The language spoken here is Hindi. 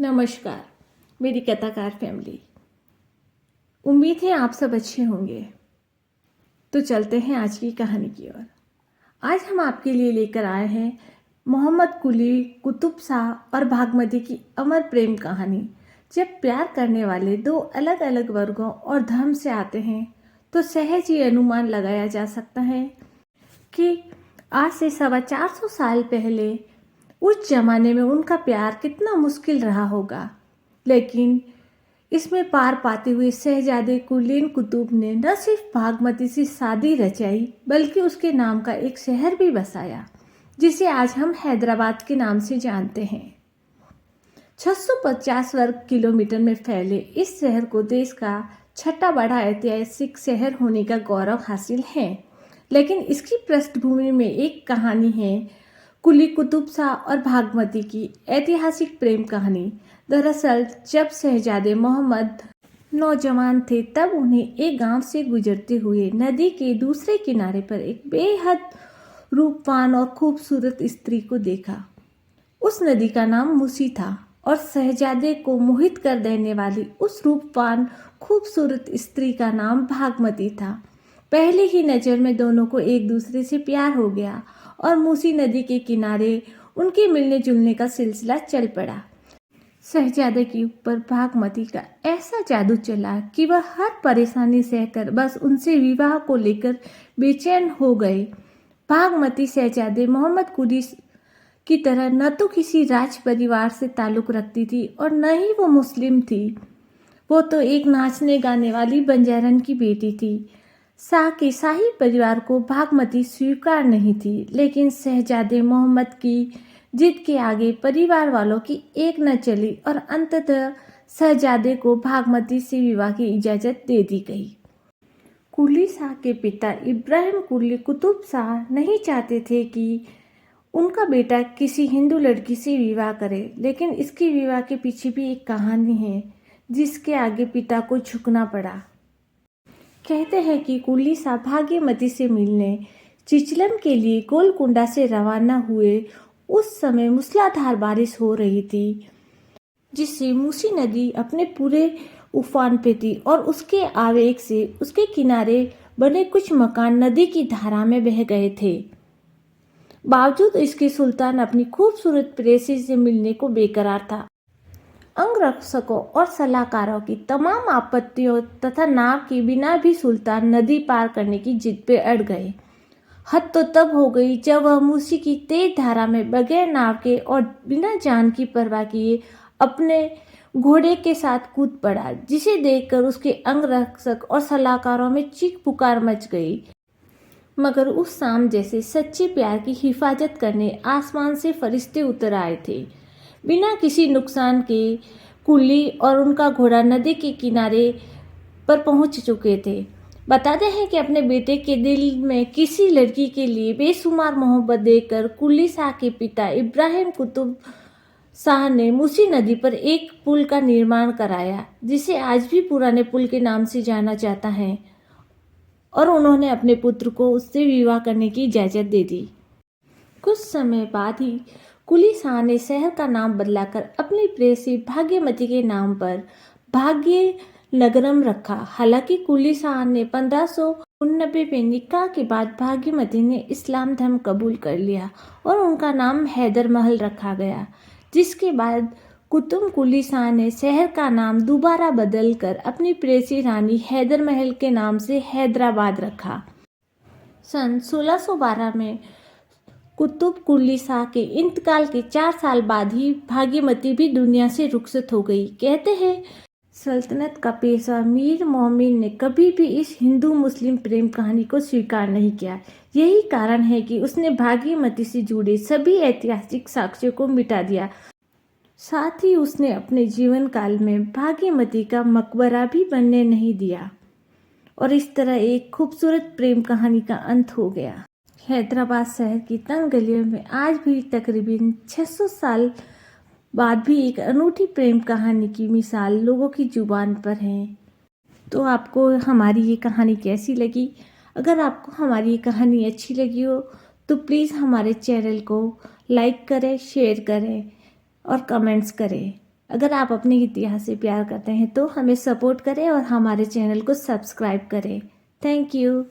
नमस्कार मेरी कथाकार फैमिली। उम्मीद है आप सब अच्छे होंगे। तो चलते हैं आज की कहानी की ओर। आज हम आपके लिए लेकर आए हैं मोहम्मद कुली कुतुब शाह और भागमती की अमर प्रेम कहानी। जब प्यार करने वाले दो अलग अलग वर्गों और धर्म से आते हैं तो सहज ही अनुमान लगाया जा सकता है कि आज से 450 साल पहले उस जमाने में उनका प्यार कितना मुश्किल रहा होगा। लेकिन इसमें पार पाते हुए शहजादे कुलीन कुतुब ने न सिर्फ भागमती से शादी रचाई बल्कि उसके नाम का एक शहर भी बसाया जिसे आज हम हैदराबाद के नाम से जानते हैं। 650 वर्ग किलोमीटर में फैले इस शहर को देश का छठा बड़ा ऐतिहासिक शहर होने का गौरव हासिल है। लेकिन इसकी पृष्ठभूमि में एक कहानी है, कुली कुतुब शाह और भागमती की ऐतिहासिक प्रेम कहानी। दरअसल जब शहजादे मोहम्मद नौजवान थे तब उन्हें एक गांव से गुजरते हुए नदी के दूसरे किनारे पर एक बेहद रूपवान और खूबसूरत स्त्री को देखा। उस नदी का नाम मूसी था और शहजादे को मोहित कर देने वाली उस रूपवान खूबसूरत स्त्री का नाम भागमती था। पहली ही नज़र में दोनों को एक दूसरे से प्यार हो गया और मूसी नदी के किनारे उनके मिलने जुलने का सिलसिला चल पड़ा। शहजादे के ऊपर भागमती का ऐसा जादू चला कि वह हर परेशानी सहकर बस उनसे विवाह को लेकर बेचैन हो गए। भागमती शहजादे मोहम्मद कुली की तरह न तो किसी राज परिवार से ताल्लुक़ रखती थी और न ही वो मुस्लिम थी। वो तो एक नाचने गाने वाली बंजारन की बेटी थी। शाह के शाही परिवार को भागमती स्वीकार नहीं थी, लेकिन शहजादे मोहम्मद की जिद के आगे परिवार वालों की एक न चली और अंततः शहजादे को भागमती से विवाह की इजाज़त दे दी गई। कुली शाह के पिता इब्राहिम कुली कुतुब शाह नहीं चाहते थे कि उनका बेटा किसी हिंदू लड़की से विवाह करे, लेकिन इसके विवाह के पीछे भी एक कहानी है जिसके आगे पिता को झुकना पड़ा। कहते हैं कि कुली शाह भाग्यमती से मिलने चिचलन के लिए गोलकुंडा से रवाना हुए। उस समय मूसलाधार बारिश हो रही थी जिससे मूसी नदी अपने पूरे उफान पे थी और उसके आवेग से उसके किनारे बने कुछ मकान नदी की धारा में बह गए थे। बावजूद इसके सुल्तान अपनी खूबसूरत प्रेयसी से मिलने को बेकरार था। अंगरक्षकों और सलाहकारों की तमाम आपत्तियों तथा नाव के बिना भी सुल्तान नदी पार करने की जिद पे अड़ गए। हद तो तब हो गई जब वह मूसी की तेज धारा में बगैर नाव के और बिना जान की परवाह किए अपने घोड़े के साथ कूद पड़ा, जिसे देखकर उसके अंगरक्षक और सलाहकारों में चीख पुकार मच गई। मगर उस शाम जैसे सच्चे प्यार की हिफाजत करने आसमान से फरिश्ते उतर आए थे। बिना किसी नुकसान के कुली और उनका घोड़ा नदी के किनारे पर पहुंच चुके थे। बताते हैं कि अपने बेटे के दिल में किसी लड़की के लिए बेशुमार मोहब्बत देखकर कुली शाह के पिता इब्राहिम कुतुब शाह ने मूसी नदी पर एक पुल का निर्माण कराया, जिसे आज भी पुराने पुल के नाम से जाना जाता है, और उन्होंने अपने पुत्र को उससे विवाह करने की इजाज़त दे दी। कुछ समय बाद ही कुली शाह ने शहर का नाम बदलाकर अपनी प्रेयसी भाग्यमती के नाम पर भाग्य नगरम रखा। हालांकि कुली शाह ने 1589 में निकाह के बाद भाग्यमती ने इस्लाम धर्म कबूल कर लिया और उनका नाम हैदर महल रखा गया, जिसके बाद कुतुब कुली शाह ने शहर का नाम दोबारा बदलकर अपनी प्रेयसी रानी हैदर महल के नाम से हैदराबाद रखा। सन 1612 में कुतुब कुली शाह के इंतकाल के 4 साल बाद ही भाग्यमती भी दुनिया से रुखसत हो गई। कहते हैं सल्तनत का पेशवा मीर मोमिन ने कभी भी इस हिंदू मुस्लिम प्रेम कहानी को स्वीकार नहीं किया। यही कारण है कि उसने भाग्यमती से जुड़े सभी ऐतिहासिक साक्ष्यों को मिटा दिया। साथ ही उसने अपने जीवन काल में भाग्यमती का मकबरा भी बनने नहीं दिया और इस तरह एक खूबसूरत प्रेम कहानी का अंत हो गया। हैदराबाद शहर की तंग गलियों में आज भी तकरीबन 600 साल बाद भी एक अनूठी प्रेम कहानी की मिसाल लोगों की जुबान पर है। तो आपको हमारी ये कहानी कैसी लगी? अगर आपको हमारी ये कहानी अच्छी लगी हो तो प्लीज़ हमारे चैनल को लाइक करें, शेयर करें और कमेंट्स करें। अगर आप अपने इतिहास से प्यार करते हैं तो हमें सपोर्ट करें और हमारे चैनल को सब्सक्राइब करें। Thank you.